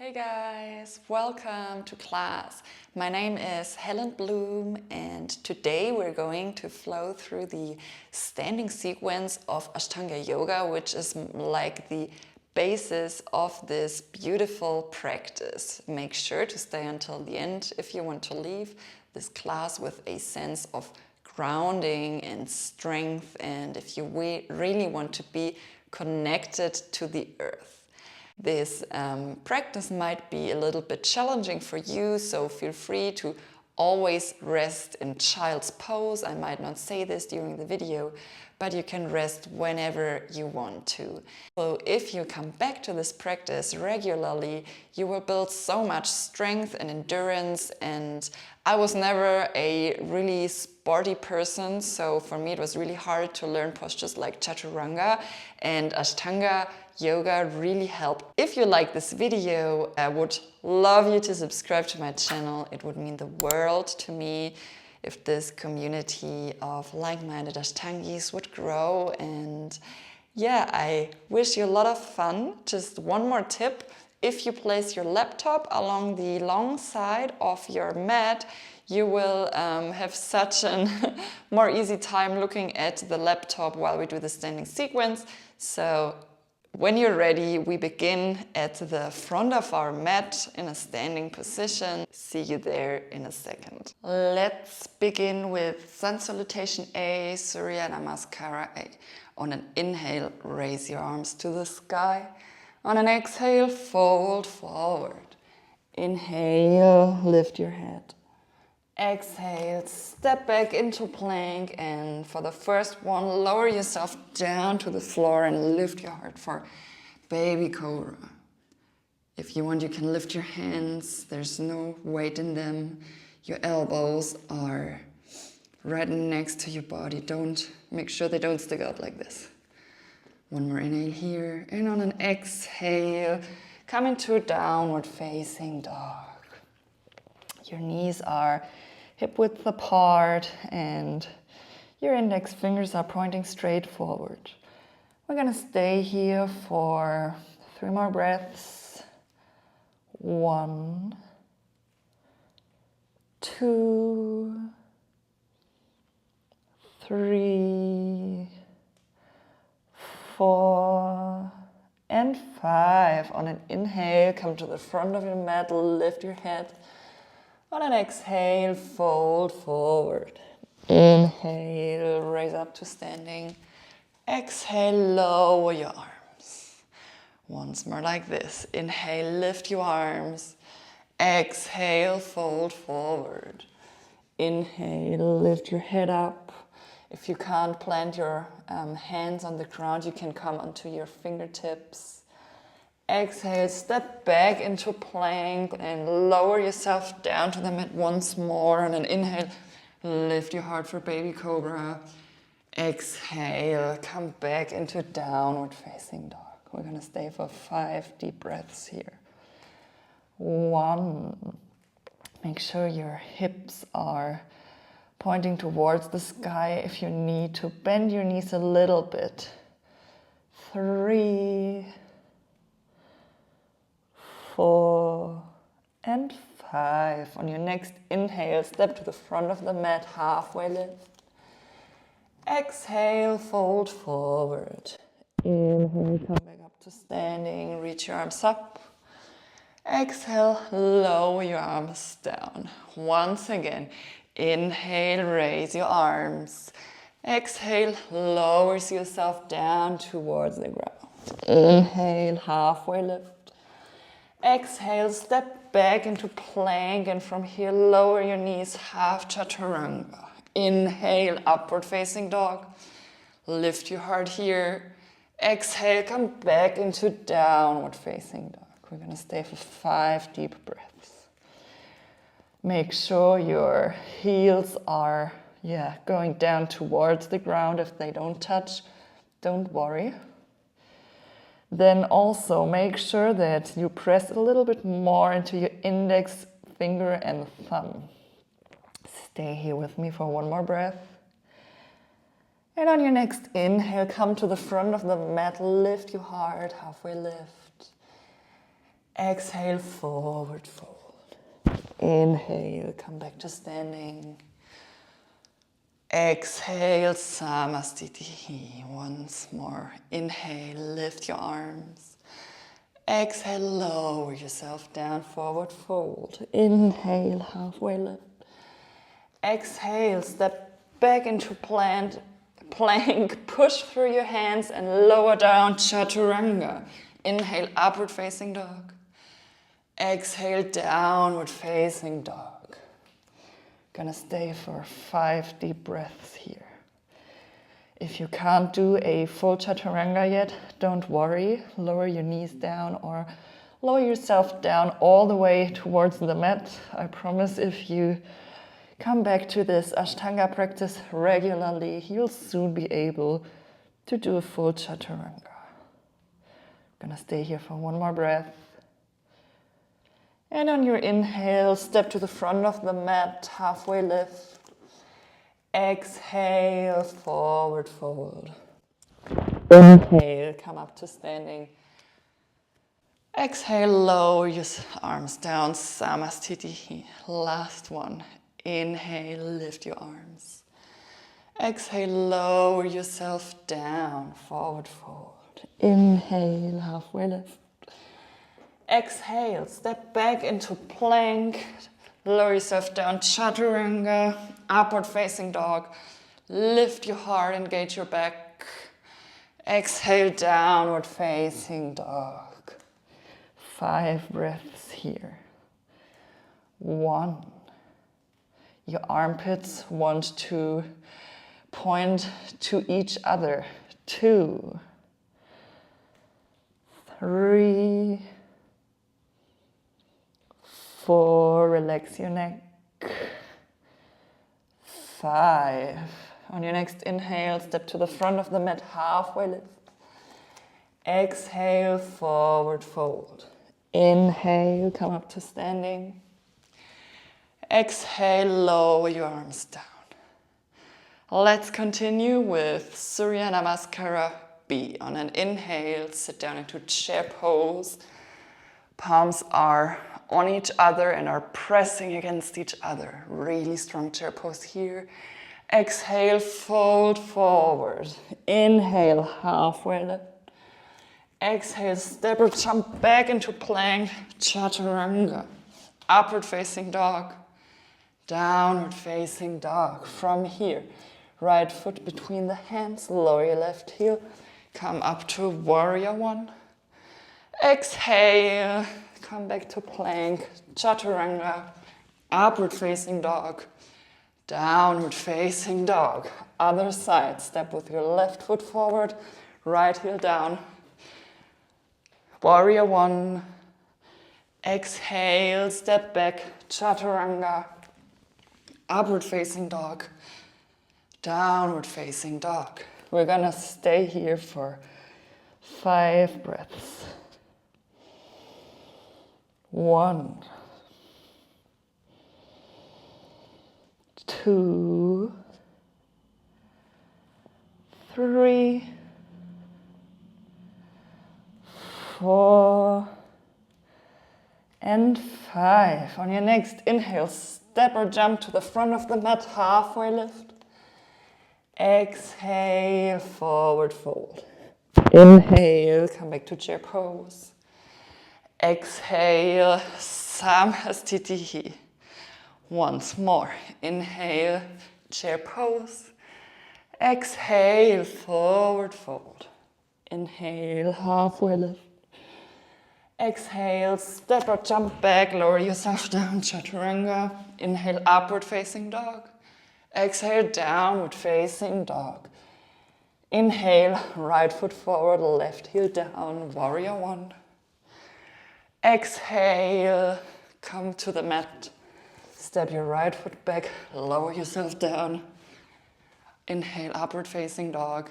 Hey guys, welcome to class. My name is Helen Blum and today we're going to flow through the standing sequence of Ashtanga yoga, which is like the basis of this beautiful practice. Make sure to stay until the end if you want to leave this class with a sense of grounding and strength, and if you really want to be connected to the earth. This practice might be a little bit challenging for you, so feel free to always rest in child's pose. I might not say this during the video, but you can rest whenever you want to. So if you come back to this practice regularly, you will build so much strength and endurance. And I was never a really sporty person, so for me it was really hard to learn postures like chaturanga, and Ashtanga yoga really helped. If you like this video, I would love you to subscribe to my channel. It would mean the world to me if this community of like-minded Ashtangis would grow. And yeah, I wish you a lot of fun. Just one more tip: if you place your laptop along the long side of your mat, you will have such a more easy time looking at the laptop while we do the standing sequence. So when you're ready, we begin at the front of our mat in a standing position. See you there in a second. Let's begin with Sun Salutation A, Surya Namaskara A. On an inhale, raise your arms to the sky. On an exhale, fold forward. Inhale, lift your head. Exhale, step back into plank, and for the first one, lower yourself down to the floor and lift your heart for baby cobra. If you want, you can lift your hands. There's no weight in them. Your elbows are right next to your body. Make sure they don't stick out like this. One more inhale here, and on an exhale, come into downward facing dog. Your knees are hip width apart and your index fingers are pointing straight forward. We're going to stay here for 3 more breaths. 1, 2, 3, 4, and 5. On an inhale, come to the front of your mat, lift your head. On an exhale, fold forward. Inhale, raise up to standing. Exhale, lower your arms. Once more like this. Inhale, lift your arms. Exhale, fold forward. Inhale, lift your head up. If you can't plant your hands on the ground, you can come onto your fingertips. Exhale, step back into plank and lower yourself down to the mat once more. On an inhale, lift your heart for baby cobra. Exhale, come back into downward facing dog. We're going to stay for 5 deep breaths here. 1, make sure your hips are pointing towards the sky. If you need to, bend your knees a little bit. 3, 4, and 5. On your next inhale, step to the front of the mat, halfway lift. Exhale, fold forward. Inhale, come back up to standing, reach your arms up. Exhale, lower your arms down. Once again, inhale, raise your arms. Exhale, lowers yourself down towards the ground. Inhale, halfway lift. Exhale, step back into plank, and from here lower your knees, half chaturanga. Inhale, upward facing dog. Lift your heart here. Exhale, come back into downward facing dog. We're going to stay for 5 deep breaths. Make sure your heels are going down towards the ground. If they don't touch, don't worry. Then also make sure that you press a little bit more into your index finger and thumb. Stay here with me for 1 more breath. And on your next inhale, come to the front of the mat, lift your heart, halfway lift. Exhale, forward fold. Inhale, come back to standing. Exhale, Samastiti. Once more. Inhale, lift your arms. Exhale, lower yourself down, forward fold. Inhale, halfway lift. Exhale, step back into plank. Push through your hands and lower down, chaturanga. Inhale, upward facing dog. Exhale, downward facing dog. Gonna stay for 5 deep breaths here. If you can't do a full chaturanga yet, don't worry. Lower your knees down or lower yourself down all the way towards the mat. I promise if you come back to this Ashtanga practice regularly, you'll soon be able to do a full chaturanga. Gonna stay here for 1 more breath. And on your inhale, step to the front of the mat, halfway lift. Exhale, forward fold. Inhale, come up to standing. Exhale, lower your arms down, Samastiti. Last one. Inhale, lift your arms. Exhale, lower yourself down, forward fold. Inhale, halfway lift. Exhale, step back into plank. Lower yourself down, chaturanga, upward facing dog. Lift your heart, engage your back. Exhale, downward facing dog. 5 breaths here. 1. Your armpits want to point to each other. 2. 3. 4, relax your neck. 5. On your next inhale, step to the front of the mat, halfway lift. Exhale, forward fold. Inhale, come up to standing. Exhale, lower your arms down. Let's continue with Surya Namaskara B. On an inhale, sit down into chair pose. Palms are on each other and are pressing against each other. Really strong chair pose here. Exhale, fold forward. Inhale, halfway lift. Exhale, step or jump back into plank, chaturanga. Upward facing dog, downward facing dog. From here, right foot between the hands, lower your left heel. Come up to warrior 1. Exhale, come back to plank, chaturanga, upward facing dog, downward facing dog. Other side, step with your left foot forward, right heel down. Warrior 1. Exhale, step back, chaturanga, upward facing dog, downward facing dog. We're gonna stay here for 5 breaths. 1, 2, 3, 4, and 5. On your next inhale, step or jump to the front of the mat, halfway lift. Exhale, forward fold. Inhale, come back to chair pose. Exhale, Samastiti. Once more. Inhale, chair pose. Exhale, forward fold. Inhale, halfway lift. Exhale, step or jump back, lower yourself down, chaturanga. Inhale, upward facing dog. Exhale, downward facing dog. Inhale, right foot forward, left heel down, warrior 1. Exhale, come to the mat. Step your right foot back, lower yourself down. Inhale, upward facing dog.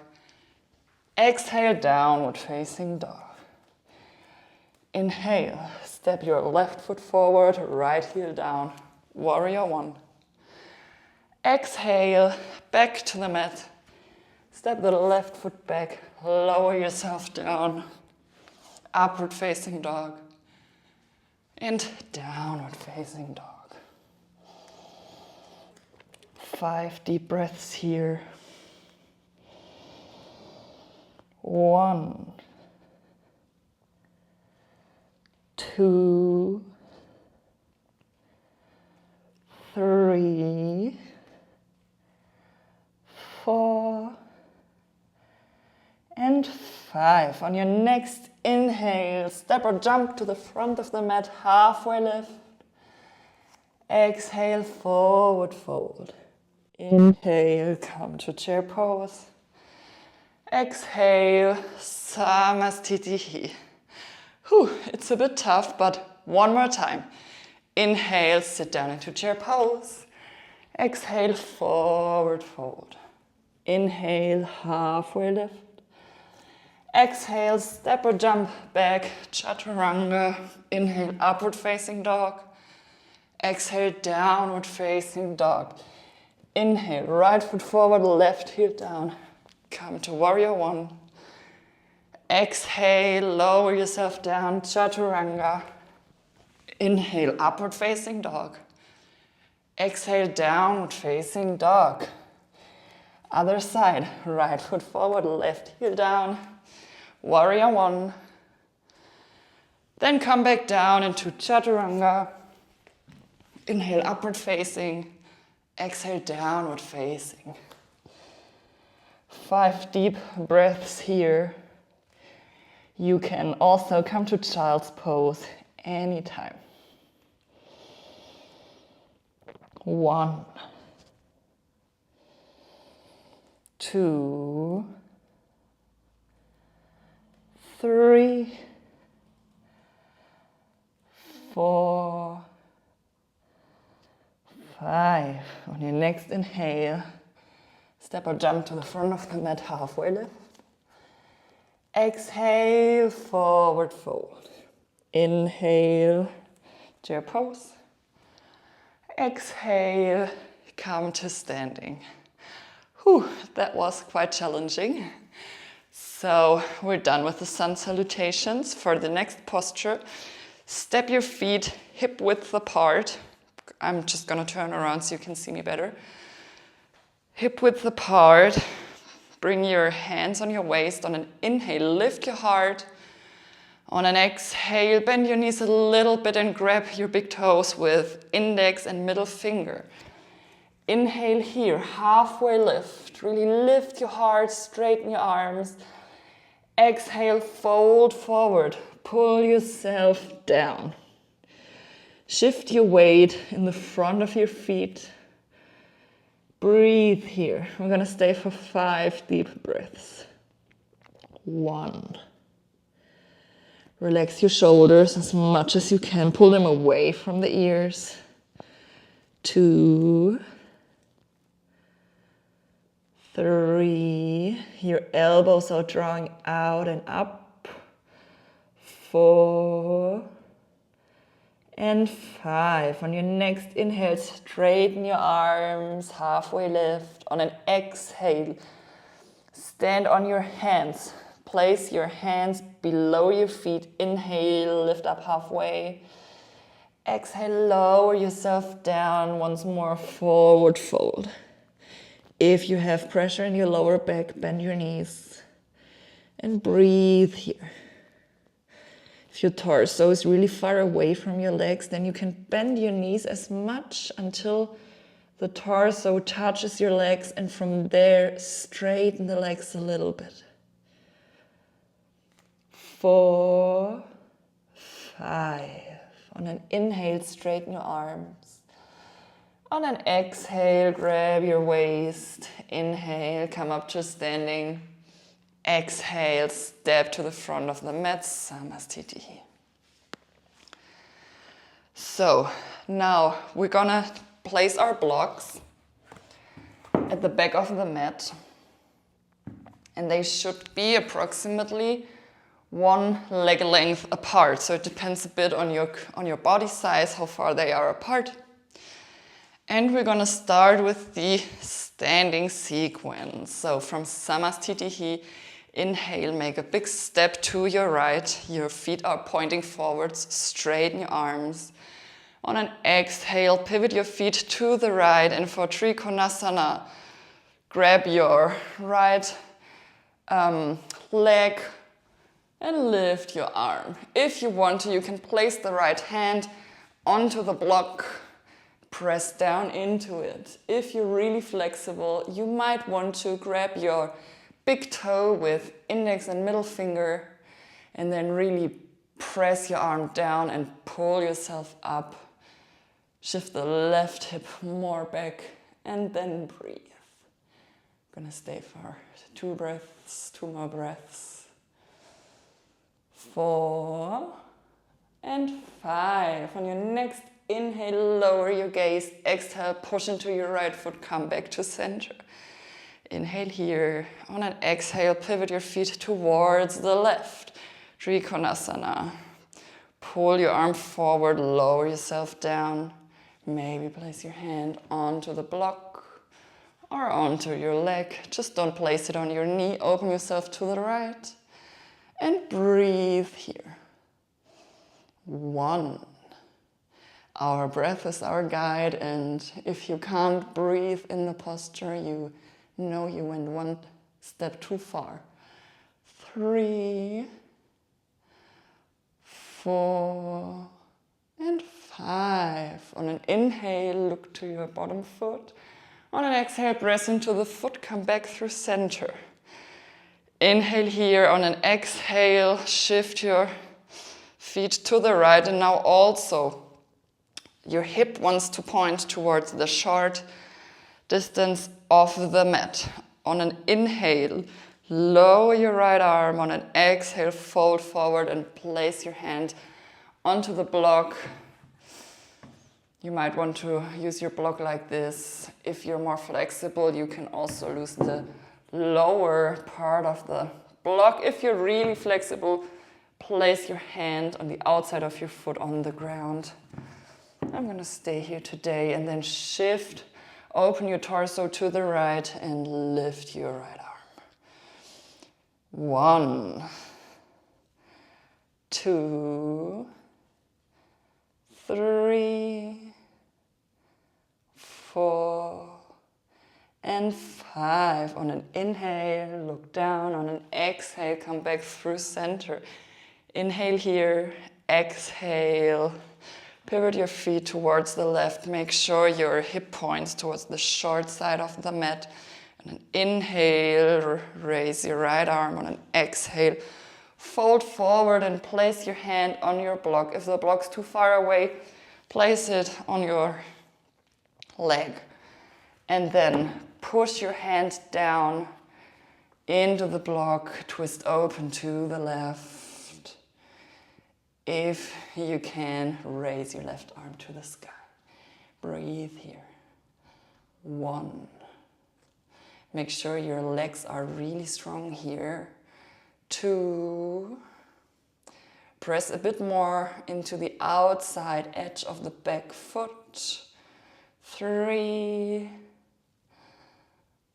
Exhale, downward facing dog. Inhale, step your left foot forward, right heel down, warrior 1. Exhale, back to the mat. Step the left foot back, lower yourself down, upward facing dog. and downward facing dog. 5 deep breaths here. 1, 2, 3, 4, and 5. On your next inhale, step or jump to the front of the mat, halfway lift. Exhale, forward fold. Inhale, come to chair pose. Exhale, Samastitihi. It's a bit tough, but one more time. Inhale, sit down into chair pose. Exhale, forward fold. Inhale, halfway lift. Exhale, step or jump back, chaturanga. Inhale, upward facing dog. Exhale, downward facing dog. Inhale, right foot forward, left heel down. Come to warrior 1. Exhale, lower yourself down, chaturanga. Inhale, upward facing dog. Exhale, downward facing dog. Other side, right foot forward, left heel down. Warrior 1. Then come back down into chaturanga. Inhale, upward facing. Exhale, downward facing. 5 deep breaths here. You can also come to child's pose anytime. 1, 2, 3, 4, 5. On your next inhale, step or jump to the front of the mat, halfway lift. Exhale, forward fold. Inhale, chair pose. Exhale, come to standing. That was quite challenging. So we're done with the sun salutations. For the next posture, step your feet hip width apart. I'm just gonna turn around so you can see me better. Hip width apart. Bring your hands on your waist. On an inhale, lift your heart. On an exhale, bend your knees a little bit and grab your big toes with index and middle finger. Inhale here, halfway lift. Really lift your heart, straighten your arms. Exhale, fold forward. Pull yourself down. Shift your weight in the front of your feet. Breathe here. We're going to stay for 5 deep breaths. 1. Relax your shoulders as much as you can. Pull them away from the ears. 2. 3. Your elbows are drawing out and up. 4. And 5. On your next inhale, straighten your arms, halfway lift. On an exhale, stand on your hands. Place your hands below your feet. Inhale, lift up halfway. Exhale, lower yourself down. Once more, forward fold. If you have pressure in your lower back, bend your knees. And breathe here. If your torso is really far away from your legs, then you can bend your knees as much until the torso touches your legs, and from there, straighten the legs a little bit. 4, 5. On an inhale, straighten your arms. On an exhale, grab your waist. Inhale, come up to standing. Exhale, step to the front of the mat, Samastitihi. So now we're gonna place our blocks at the back of the mat, and they should be approximately 1 leg length apart. So it depends a bit on your body size, how far they are apart. And we're gonna start with the standing sequence. So from Samastitihi, Inhale, make a big step to your right. Your feet are pointing forwards, straighten your arms. On an exhale, pivot your feet to the right, and for Trikonasana, grab your right leg and lift your arm. If you want to, you can place the right hand onto the block, press down into it. If you're really flexible, you might want to grab your big toe with index and middle finger and then really press your arm down and pull yourself up. Shift the left hip more back and then breathe. I'm gonna stay for 2 breaths, 2 more breaths. 4 and 5. On your next inhale, lower your gaze. Exhale, push into your right foot, come back to center. Inhale here. On an exhale, pivot your feet towards the left. Trikonasana. Pull your arm forward, lower yourself down. Maybe place your hand onto the block or onto your leg. Just don't place it on your knee. Open yourself to the right. And breathe here. 1. Our breath is our guide, and if you can't breathe in the posture, you know you went 1 step too far. 3, 4, and 5. On an inhale, look to your bottom foot. On an exhale, press into the foot, come back through center. Inhale here. On an exhale, shift your feet to the right, and now also your hip wants to point towards the short distance of the mat. On an inhale, lower your right arm. On an exhale, fold forward and place your hand onto the block. You might want to use your block like this. If you're more flexible, you can also lose the lower part of the block. If you're really flexible, place your hand on the outside of your foot on the ground. I'm gonna stay here today and then shift, open your torso to the right and lift your right arm. 1, 2, 3, 4, and 5. On an inhale, look down. On an exhale, come back through center. Inhale here, exhale. Pivot your feet towards the left. Make sure your hip points towards the short side of the mat. On an inhale, raise your right arm. On an exhale, fold forward and place your hand on your block. If the block's too far away, place it on your leg. And then push your hand down into the block, twist open to the left. If you can, raise your left arm to the sky. Breathe here. 1. Make sure your legs are really strong here. 2. Press a bit more into the outside edge of the back foot. 3.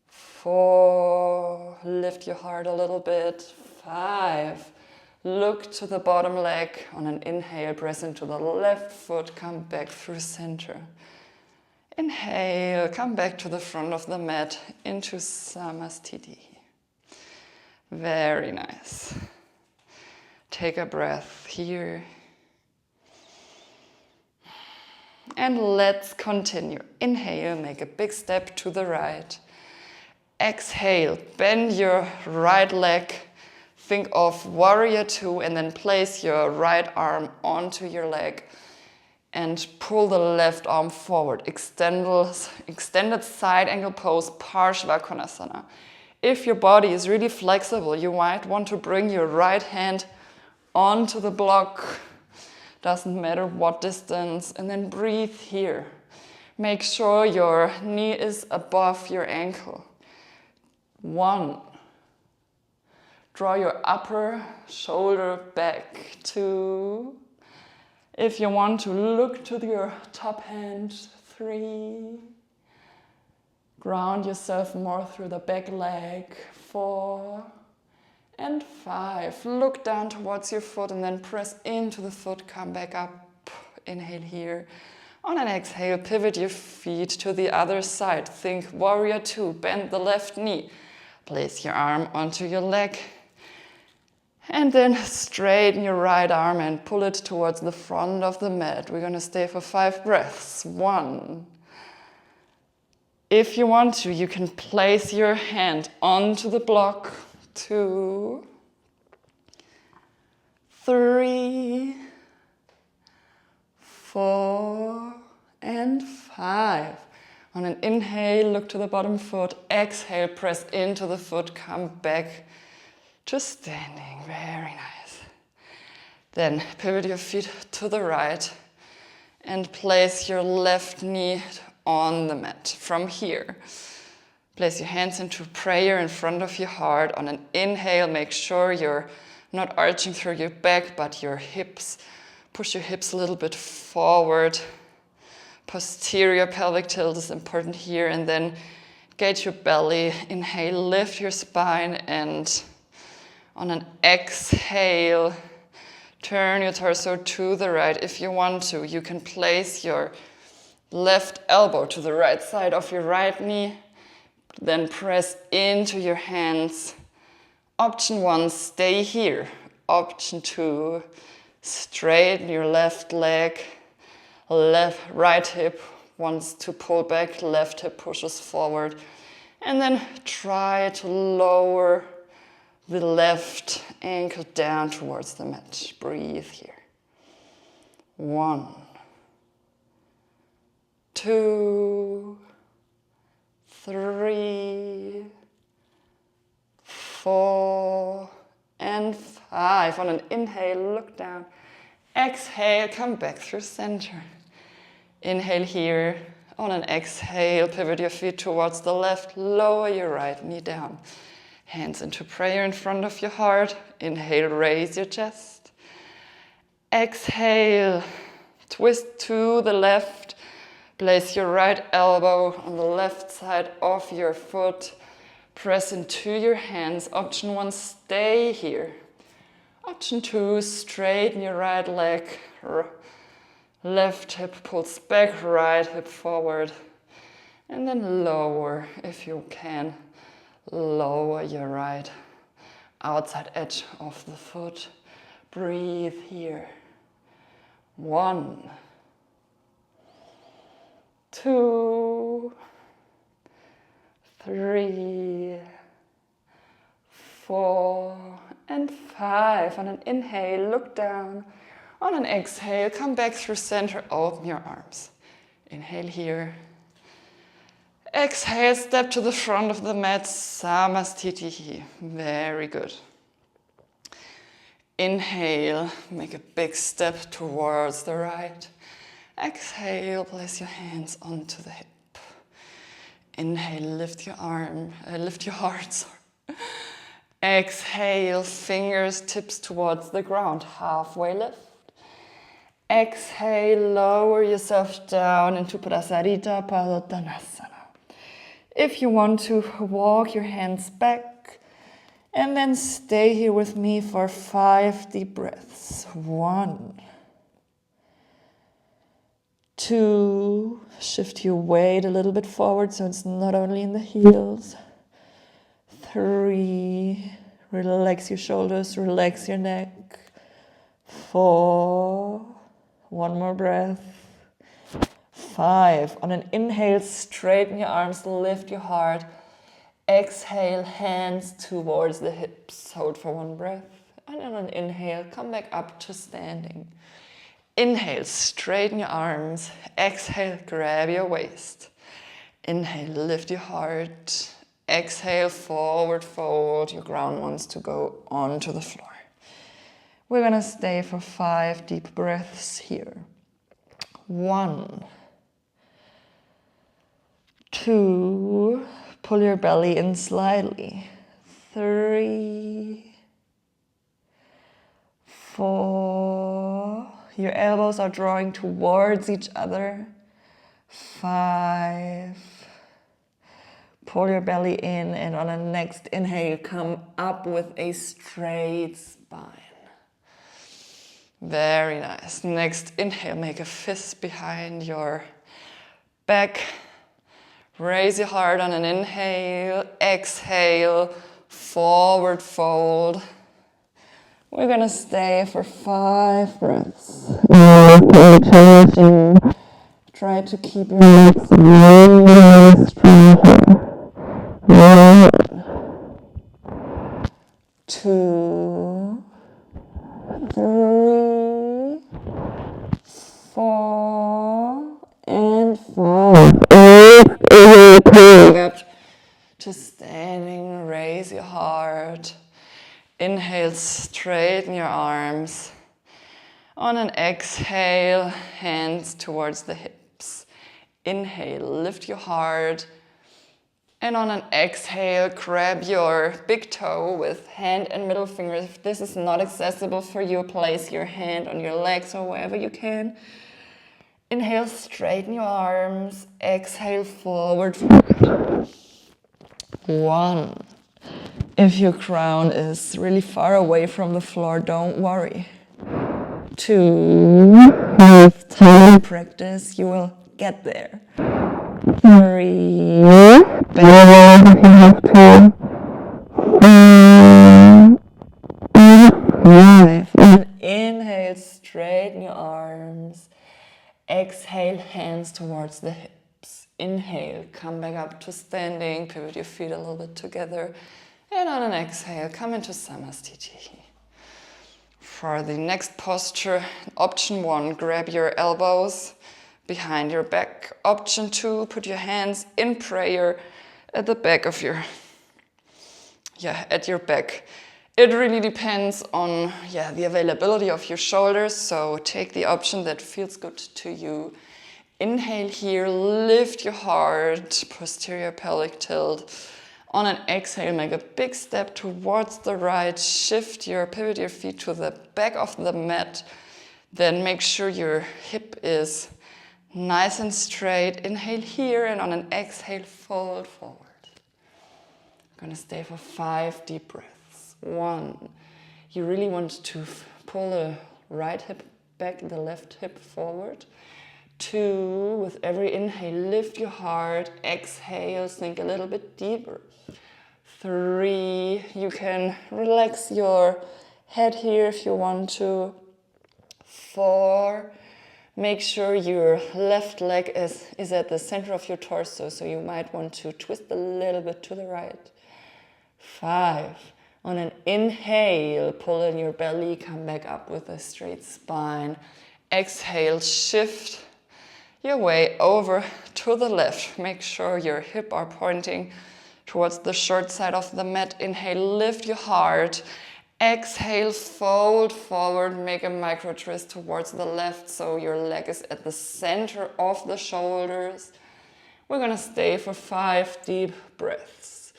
4. Lift your heart a little bit. 5. Look to the bottom leg. On an inhale, press into the left foot. Come back through center. Inhale, come back to the front of the mat into Samastiti. Very nice. Take a breath here. And let's continue. Inhale, make a big step to the right. Exhale, bend your right leg. Think of warrior 2 and then place your right arm onto your leg and pull the left arm forward. Extended side angle pose, Parshvakonasana. If your body is really flexible, you might want to bring your right hand onto the block. Doesn't matter what distance. And then breathe here. Make sure your knee is above your ankle. 1. Draw your upper shoulder back. 2. If you want to, look to your top hand. 3. Ground yourself more through the back leg. 4. and 5. Look down towards your foot and then press into the foot, come back up. Inhale here. On an exhale, pivot your feet to the other side. Think warrior 2, bend the left knee. Place your arm onto your leg. And then straighten your right arm and pull it towards the front of the mat. We're going to stay for 5 breaths. 1. If you want to, you can place your hand onto the block. 2. 3. 4. And 5. On an inhale, look to the bottom foot. Exhale, press into the foot. Come back to standing. Very nice. Then pivot your feet to the right and place your left knee on the mat. From here, place your hands into prayer in front of your heart. On an inhale, make sure you're not arching through your back, but your hips. Push your hips a little bit forward. Posterior pelvic tilt is important here. And then engage your belly. Inhale, lift your spine, and on an exhale, turn your torso to the right. If you want to, you can place your left elbow to the right side of your right knee. Then press into your hands. Option 1, stay here. Option 2, straighten your left leg. Right hip wants to pull back, left hip pushes forward. And then try to lower the left ankle down towards the mat. Breathe here. 1, 2, 3, 4, and 5. On an inhale, look down. Exhale, come back through center. Inhale here. On an exhale, pivot your feet towards the left. Lower your right knee down. Hands into prayer in front of your heart. Inhale, raise your chest. Exhale, twist to the left. Place your right elbow on the left side of your foot. Press into your hands. Option 1, stay here. Option 2, straighten your right leg. Left hip pulls back, right hip forward. And then lower, if you can. Lower your right outside edge of the foot. Breathe here. 1, 2, 3, 4, and 5. On an inhale, look down. On an exhale, come back through center, open your arms. Inhale here. Exhale, step to the front of the mat, Samastitihi. Very good. Inhale, make a big step towards the right. Exhale, place your hands onto the hip. Inhale, lift your heart. Sorry. Exhale, fingers, tips towards the ground, halfway lift. Exhale, lower yourself down into Prasarita Padottanasana. If you want to, walk your hands back and then stay here with me for 5 deep breaths. 1, 2, shift your weight a little bit forward so it's not only in the heels. 3, relax your shoulders, relax your neck. 4, one more breath. 5, on an inhale, straighten your arms, lift your heart. Exhale, hands towards the hips. Hold for 1 breath. And on an inhale, come back up to standing. Inhale, straighten your arms. Exhale, grab your waist. Inhale, lift your heart. Exhale, forward fold. Your ground wants to go onto the floor. We're going to stay for 5 deep breaths here. 1, 2, pull your belly in slightly. 3, 4, your elbows are drawing towards each other. 5, Pull your belly in, and on the next inhale, come up with a straight spine. Very nice. Next inhale, make a fist behind your back. Raise your heart on an inhale. Exhale, forward fold. We're gonna stay for 5 breaths. Try to keep your legs really strong here. 1, 2, 3, 4, and 5. Back up to standing. Raise your heart. Inhale, straighten your arms. On an exhale, hands towards the hips. Inhale, lift your heart. And on an exhale, grab your big toe with hand and middle finger. If this is not accessible for you, place your hand on your legs or wherever you can. Inhale, straighten your arms. Exhale, forward. 1. If your crown is really far away from the floor, don't worry. 2. With time practice, you will get there. 3. Bend if you have to. 4. And 5. And inhale, straighten your arms. Exhale, hands towards the hips. Inhale, come back up to standing. Pivot your feet a little bit together. And on an exhale, come into Samastiti. For the next posture, option 1, grab your elbows behind your back. Option 2, put your hands in prayer at the back of your, at your back. It really depends on the availability of your shoulders, so take the option that feels good to you. Inhale here, lift your heart, posterior pelvic tilt. On an exhale, make a big step towards the right, pivot your feet to the back of the mat. Then make sure your hip is nice and straight. Inhale here, and on an exhale, fold forward. I'm gonna stay for 5 deep breaths. 1, you really want to pull the right hip back, the left hip forward. 2, with every inhale, lift your heart. Exhale, sink a little bit deeper. 3, you can relax your head here if you want to. 4, make sure your left leg is at the center of your torso, so you might want to twist a little bit to the right. 5, on an inhale, pull in your belly, come back up with a straight spine. Exhale, shift your way over to the left. Make sure your hips are pointing towards the short side of the mat. Inhale, lift your heart. Exhale, fold forward, make a micro twist towards the left so your leg is at the center of the shoulders. We're gonna stay for 5 deep breaths.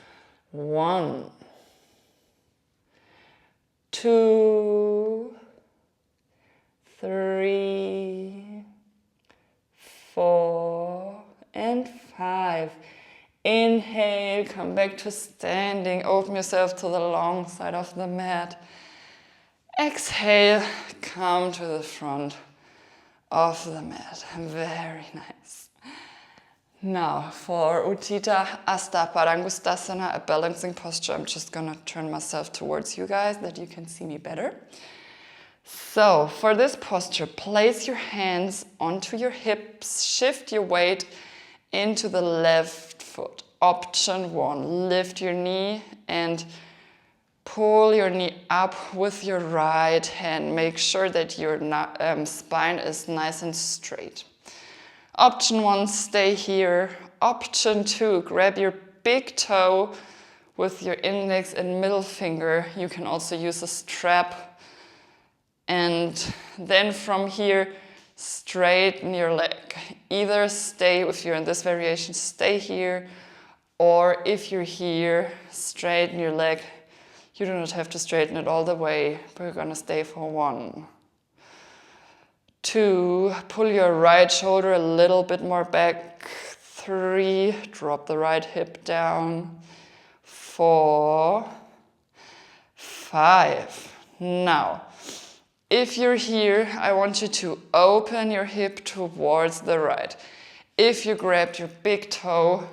1, 2, 3, 4, and 5. Inhale, come back to standing. Open yourself to the long side of the mat. Exhale, come to the front of the mat. Very nice. Now for Utthita Hasta Padangusthasana, a balancing posture. I'm just gonna turn myself towards you guys that you can see me better. So for this posture, place your hands onto your hips, shift your weight into the left foot. Option 1, lift your knee and pull your knee up with your right hand. Make sure that your spine is nice and straight. Option 1, stay here. Option 2, grab your big toe with your index and middle finger. You can also use a strap. And then from here, straighten your leg. Either stay, if you're in this variation, stay here, or if you're here, straighten your leg. You do not have to straighten it all the way, but we're gonna stay for 1. 2, pull your right shoulder a little bit more back. 3, drop the right hip down, 4, 5. Now, if you're here, I want you to open your hip towards the right. If you grabbed your big toe,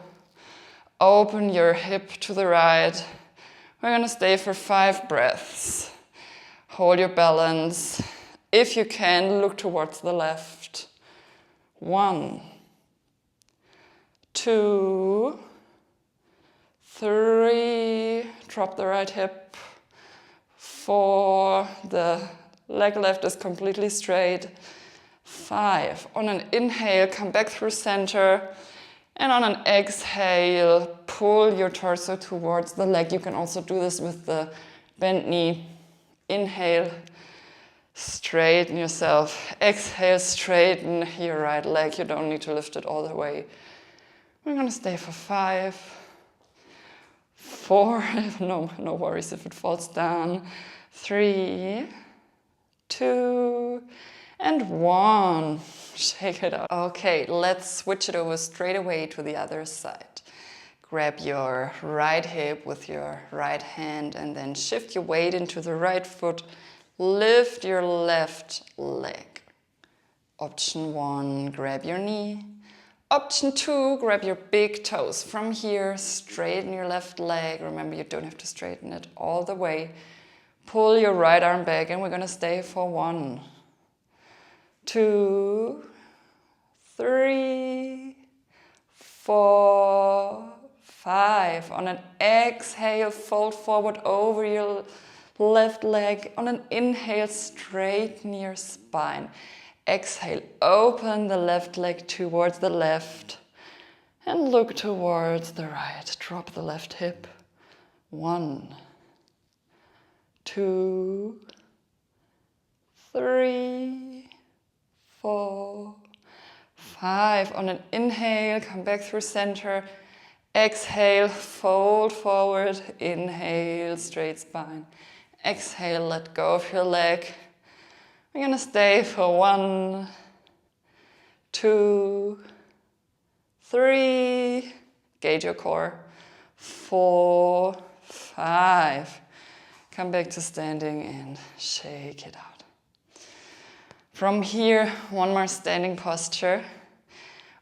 open your hip to the right. We're gonna stay for 5 breaths. Hold your balance. If you can, look towards the left. 1, 2, 3, drop the right hip. 4, the leg left is completely straight. 5, on an inhale, come back through center. And on an exhale, pull your torso towards the leg. You can also do this with the bent knee. Inhale, straighten yourself. Exhale, straighten your right leg. You don't need to lift it all the way. We're gonna stay for 5, 4, no worries if it falls down. 3, 2, and 1. Shake it out. Okay, let's switch it over straight away to the other side. Grab your right hip with your right hand and then shift your weight into the right foot. Lift your left leg. Option 1, grab your knee. Option 2, grab your big toes. From here, straighten your left leg. Remember, you don't have to straighten it all the way. Pull your right arm back and we're gonna stay for 1, 2, 3, 4, 5. On an exhale, fold forward over your left leg. On an inhale, straighten your spine. Exhale, open the left leg towards the left and look towards the right. Drop the left hip. 1, 2, 3, 4, 5. On an inhale, come back through center. Exhale, fold forward. Inhale, straight spine. Exhale, let go of your leg. We're gonna stay for 1, 2, 3. Gauge your core. 4, 5. Come back to standing and shake it out. From here, one more standing posture.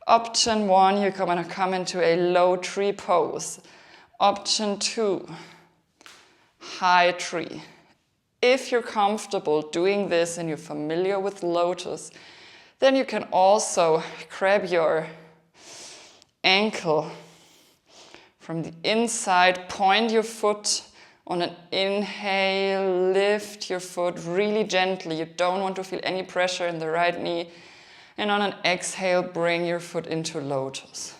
Option 1, you're gonna come into a low tree pose. Option 2, high tree. If you're comfortable doing this and you're familiar with lotus, then you can also grab your ankle from the inside, point your foot. On an inhale, lift your foot really gently. You don't want to feel any pressure in the right knee. And on an exhale, bring your foot into lotus.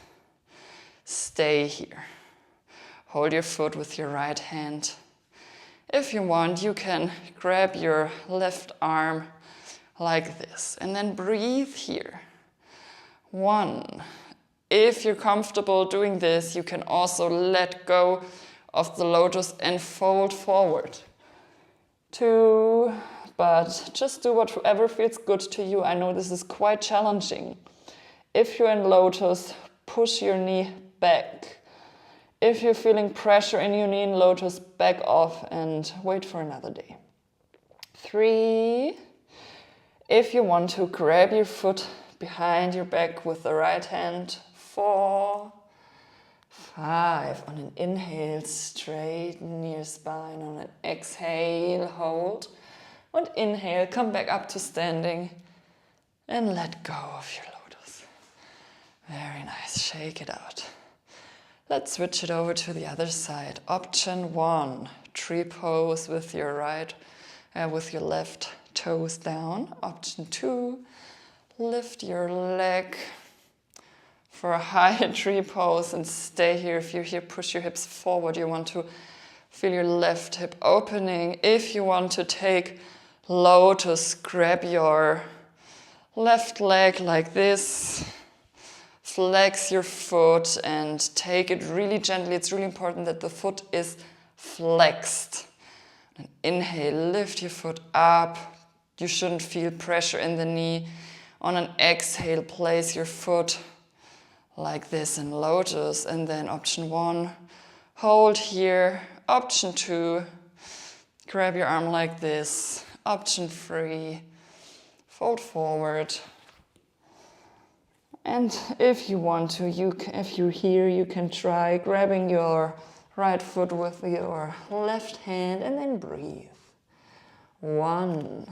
Stay here. Hold your foot with your right hand. If you want, you can grab your left arm like this and then breathe here. 1. If you're comfortable doing this, you can also let go of the lotus and fold forward. 2, but just do whatever feels good to you. I know this is quite challenging. If you're in lotus, push your knee back. If you're feeling pressure in your knee in lotus, back off and wait for another day. 3, if you want to, grab your foot behind your back with the right hand. 4, 5, on an inhale, straighten your spine. On an exhale, hold. And inhale, come back up to standing and let go of your lotus. Very nice, shake it out. Let's switch it over to the other side. Option 1, tree pose with your with your left toes down. Option 2, lift your leg for a high tree pose and stay here. If you're here, push your hips forward. You want to feel your left hip opening. If you want to take lotus, grab your left leg like this. Flex your foot and take it really gently. It's really important that the foot is flexed. And inhale, lift your foot up. You shouldn't feel pressure in the knee. On an exhale, place your foot like this in lotus. And then option 1, hold here. Option 2, grab your arm like this. Option 3, fold forward. And if you want to, if you're here, you can try grabbing your right foot with your left hand and then breathe. 1,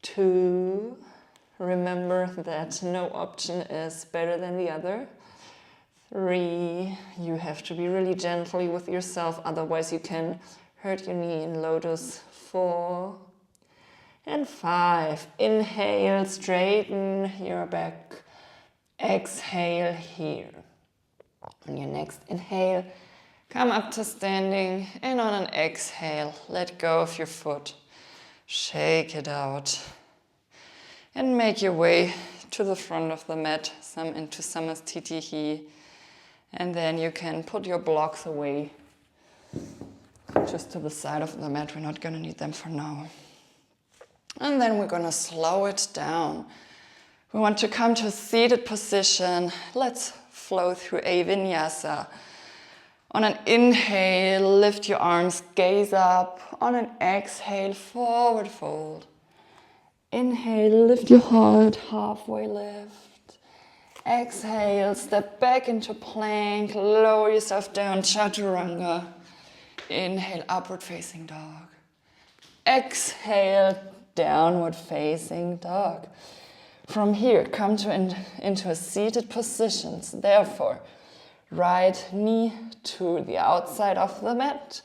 2, remember that no option is better than the other. 3, you have to be really gently with yourself, otherwise you can hurt your knee in lotus. 4, and 5, inhale, straighten your back. Exhale here. On your next inhale, come up to standing, and on an exhale, let go of your foot. Shake it out. And make your way to the front of the mat, into Samastitihi. And then you can put your blocks away, just to the side of the mat. We're not going to need them for now. And then we're going to slow it down. We want to come to a seated position. Let's flow through a Vinyasa. On an inhale, lift your arms, gaze up. On an exhale, forward fold. Inhale, lift your heart, halfway lift. Exhale, step back into plank, lower yourself down, chaturanga. Inhale, upward facing dog. Exhale, downward facing dog. From here, come into a seated position. Therefore, right knee to the outside of the mat,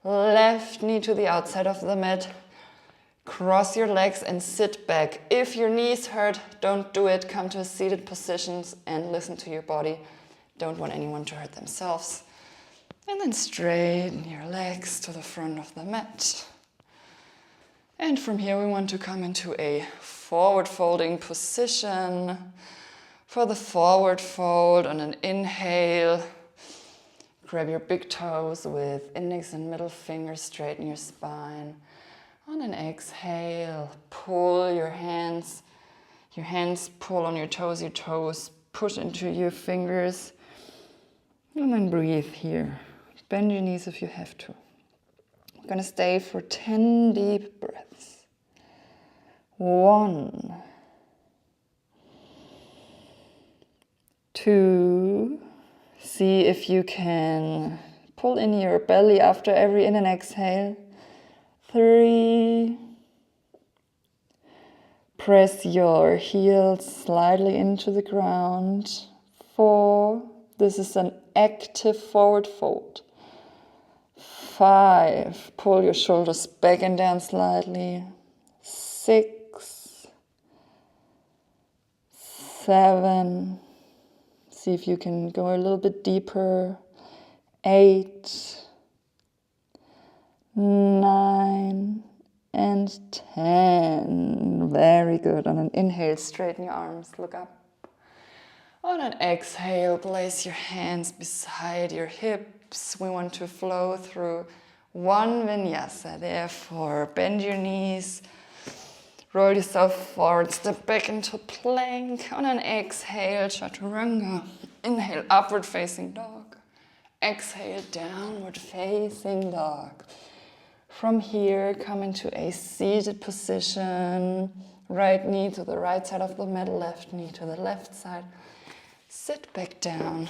left knee to the outside of the mat. Cross your legs and sit back. If your knees hurt, don't do it. Come to a seated position and listen to your body. Don't want anyone to hurt themselves. And then straighten your legs to the front of the mat. And from here we want to come into a forward folding position. For the forward fold, on an inhale, grab your big toes with index and middle fingers, straighten your spine. On an exhale, pull your hands pull on your toes push into your fingers. And then breathe here. Bend your knees if you have to. We're going to stay for 10 deep breaths. 1, 2, see if you can pull in your belly after every in and exhale. 3, press your heels slightly into the ground. 4, this is an active forward fold. 5, pull your shoulders back and down slightly. 6, 7, see if you can go a little bit deeper. 8, 9, and 10. Very good. On an inhale, straighten your arms, look up. On an exhale, place your hands beside your hips. We want to flow through one Vinyasa. Therefore, bend your knees, roll yourself forward, step back into plank. On an exhale, chaturanga. Inhale, upward facing dog. Exhale, downward facing dog. From here, come into a seated position. Right knee to the right side of the mat, left knee to the left side. Sit back down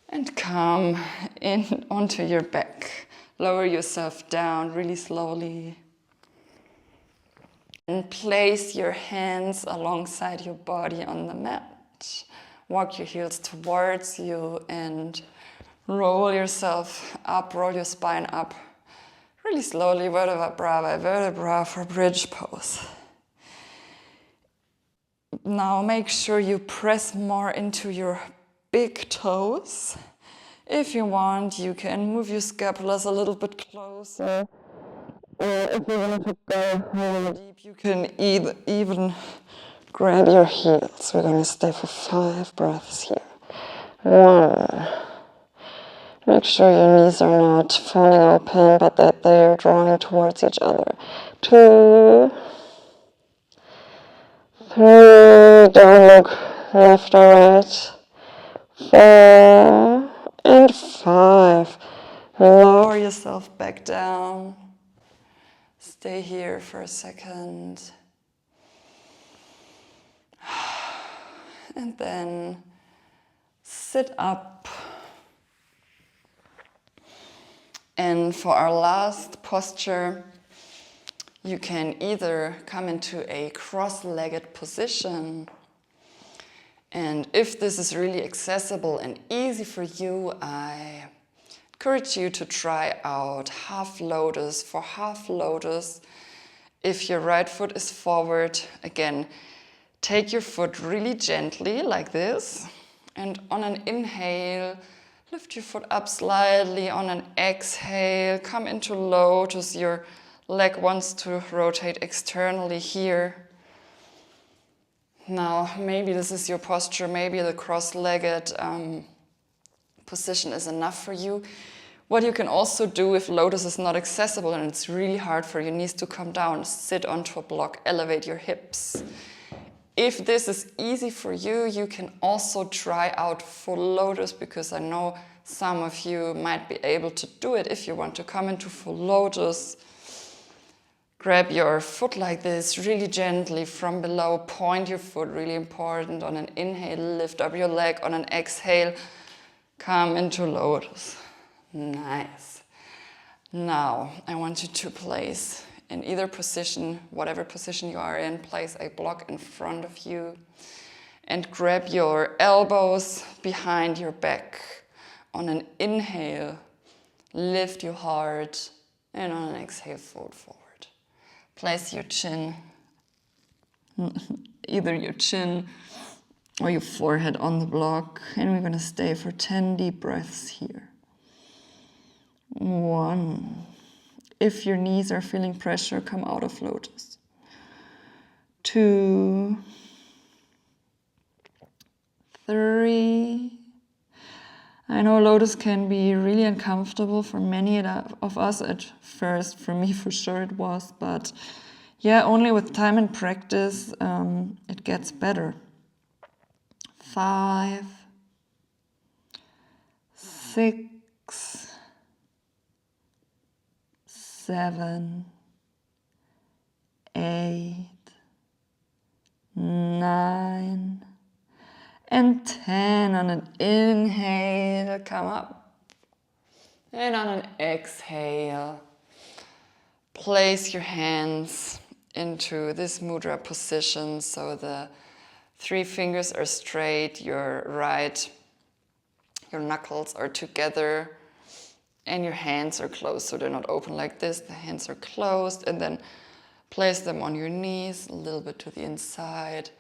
and come in onto your back. Lower yourself down really slowly. And place your hands alongside your body on the mat. Walk your heels towards you and roll yourself up, roll your spine up. Really slowly, vertebra by vertebra for bridge pose. Now make sure you press more into your big toes. If you want, you can move your scapulas a little bit closer. Or if you want to go more deep, you can even grab your heels. We're going to stay for 5 breaths here. 1. Make sure your knees are not falling open, but that they're drawing towards each other. 2, 3, Don't look left or right. 4 and 5. Lower yourself back down. Stay here for a second. And then sit up. And for our last posture, you can either come into a cross-legged position. And if this is really accessible and easy for you, I encourage you to try out half lotus. For half lotus, if your right foot is forward, again, take your foot really gently like this. And on an inhale, lift your foot up slightly. On an exhale, come into lotus. Your leg wants to rotate externally here. Now, maybe this is your posture, maybe the cross-legged position is enough for you. What you can also do if lotus is not accessible and it's really hard for your knees to come down, sit onto a block, elevate your hips. If this is easy for you, you can also try out full lotus, because I know some of you might be able to do it. If you want to come into full lotus, grab your foot like this, really gently from below, point your foot, really important. On an inhale, lift up your leg. On an exhale, come into lotus. Nice. Now, I want you to place in either position, whatever position you are in, place a block in front of you and grab your elbows behind your back. On an inhale, lift your heart, and on an exhale, fold forward. Place your chin, either your chin or your forehead on the block, and we're going to stay for 10 deep breaths here. 1. If your knees are feeling pressure, come out of lotus. 2, 3. I know lotus can be really uncomfortable for many of us at first. For me, for sure it was. But yeah, only with time and practice, it gets better. 5, 6, 7, 8, 9, and 10. On an inhale, come up. And on an exhale, place your hands into this mudra position. So the 3 fingers are straight, your knuckles are together, and your hands are closed. So they're not open like this, the hands are closed. And then place them on your knees, a little bit to the inside.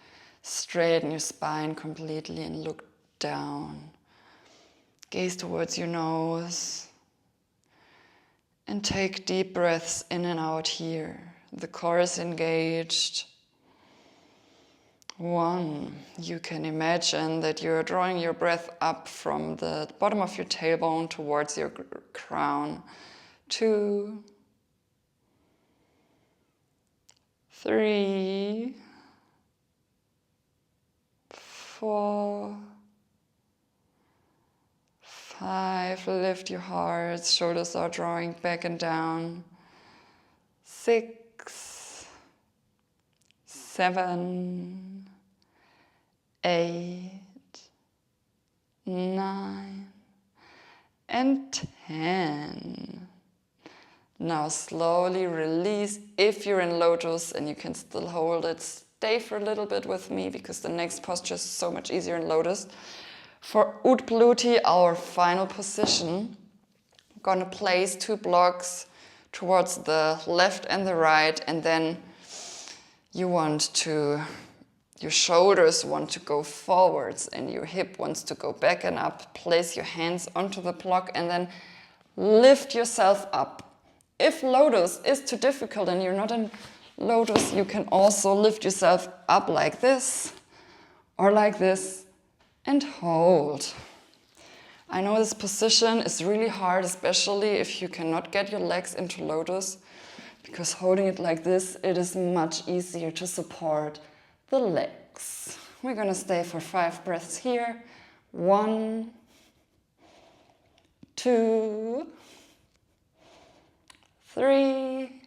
Straighten your spine completely and look down. Gaze towards your nose. And take deep breaths in and out here. The core is engaged. 1. You can imagine that you're drawing your breath up from the bottom of your tailbone towards your crown. 2, 3, 4, 5, lift your heart, shoulders are drawing back and down. 6, 7, 8, 9, and 10. Now slowly release. If you're in lotus and you can still hold it, stay for a little bit with me, because the next posture is so much easier in lotus. For Utpluti, our final position, I'm going to place 2 blocks towards the left and the right, and then your shoulders want to go forwards and your hip wants to go back and up. Place your hands onto the block and then lift yourself up. If lotus is too difficult and you're not in lotus, you can also lift yourself up like this or like this and hold. I know this position is really hard, especially if you cannot get your legs into lotus, because holding it like this, it is much easier to support the legs. We're going to stay for 5 breaths here. 1, 2, 3,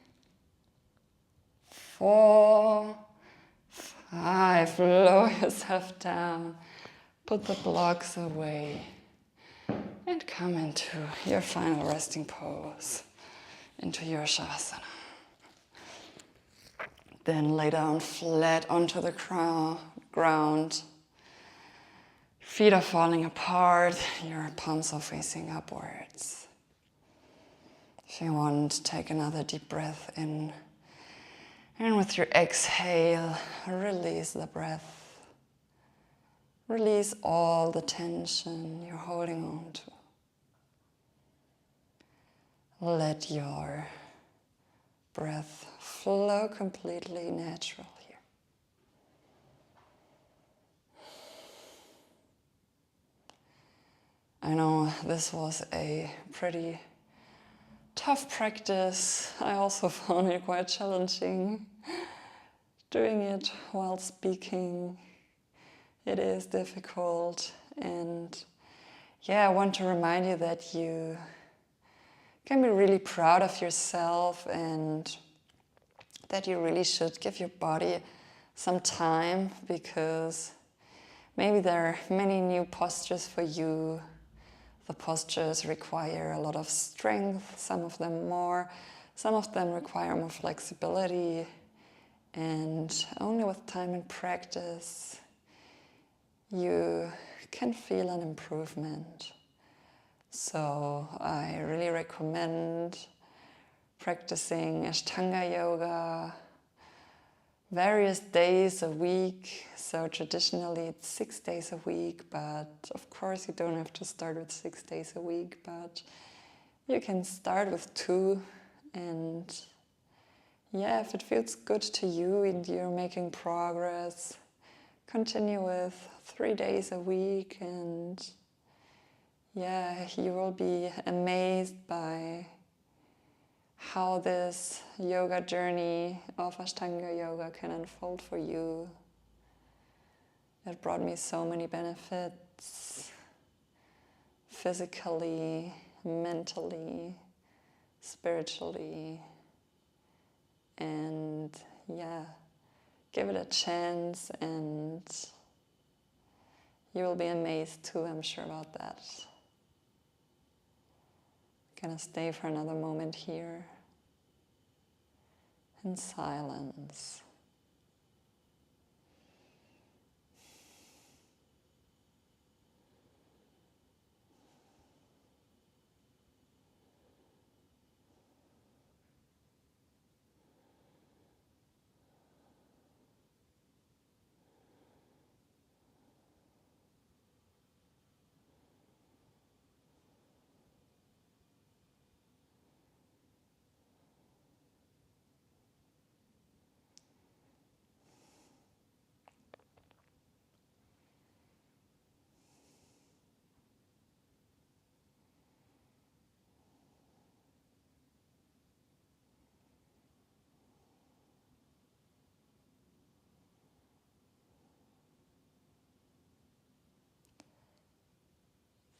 4, 5. Lower yourself down. Put the blocks away. And come into your final resting pose. Into your shavasana. Then lay down flat onto the ground. Feet are falling apart, your palms are facing upwards. If you want, take another deep breath in. And with your exhale, release the breath. Release all the tension you're holding on to. Let your breath flow completely natural here. I know this was a pretty tough practice. I also found it quite challenging doing it while speaking. It is difficult, and yeah, I want to remind you that you can be really proud of yourself and that you really should give your body some time, because maybe there are many new postures for you. The postures require a lot of strength, some of them more, some of them require more flexibility, and only with time and practice you can feel an improvement. So I really recommend practicing Ashtanga yoga various days a week. So traditionally it's 6 days a week, but of course you don't have to start with 6 days a week, but you can start with 2. And yeah, if it feels good to you and you're making progress, continue with 3 days a week, and yeah, you will be amazed by how this yoga journey of Ashtanga yoga can unfold for you. It brought me so many benefits, physically, mentally, spiritually, and yeah, give it a chance and you will be amazed too, I'm sure about that. Gonna stay for another moment here in silence.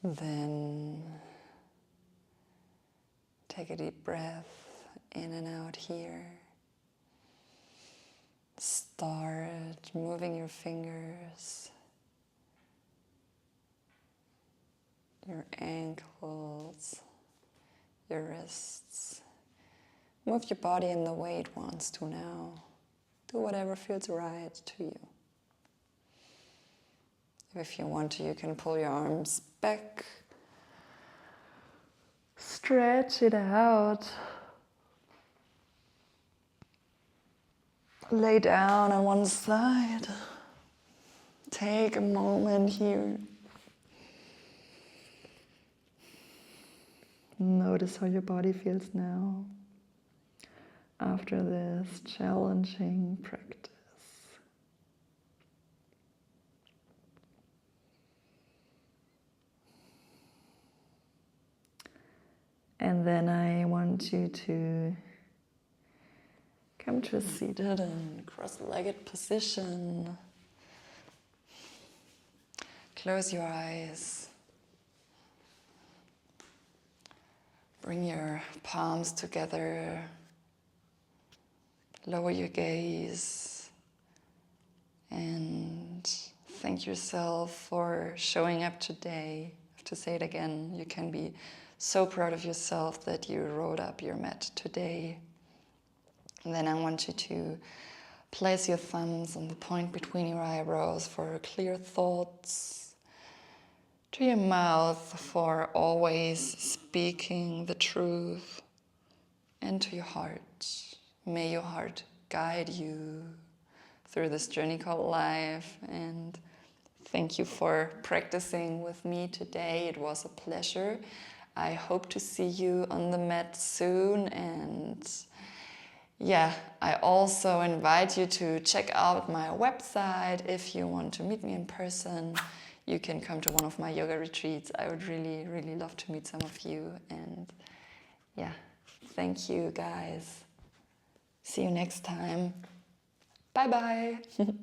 Then take a deep breath in and out here. Start moving your fingers, your ankles, your wrists. Move your body in the way it wants to now. Do whatever feels right to you. If you want to, you can pull your arms back. Stretch it out. Lay down on one side. Take a moment here. Notice how your body feels now after this challenging practice. And then I want you to come to a seated and cross-legged position. Close your eyes. Bring your palms together. Lower your gaze. And thank yourself for showing up today. I have to say it again. You can be so proud of yourself that you rolled up your mat today. And then I want you to place your thumbs on the point between your eyebrows for clear thoughts. To your mouth for always speaking the truth. And to your heart. May your heart guide you through this journey called life. And thank you for practicing with me today. It was a pleasure. I hope to see you on the mat soon. And yeah, I also invite you to check out my website if you want to meet me in person. You can come to one of my yoga retreats. I would really, really love to meet some of you. And yeah, thank you guys. See you next time. Bye bye.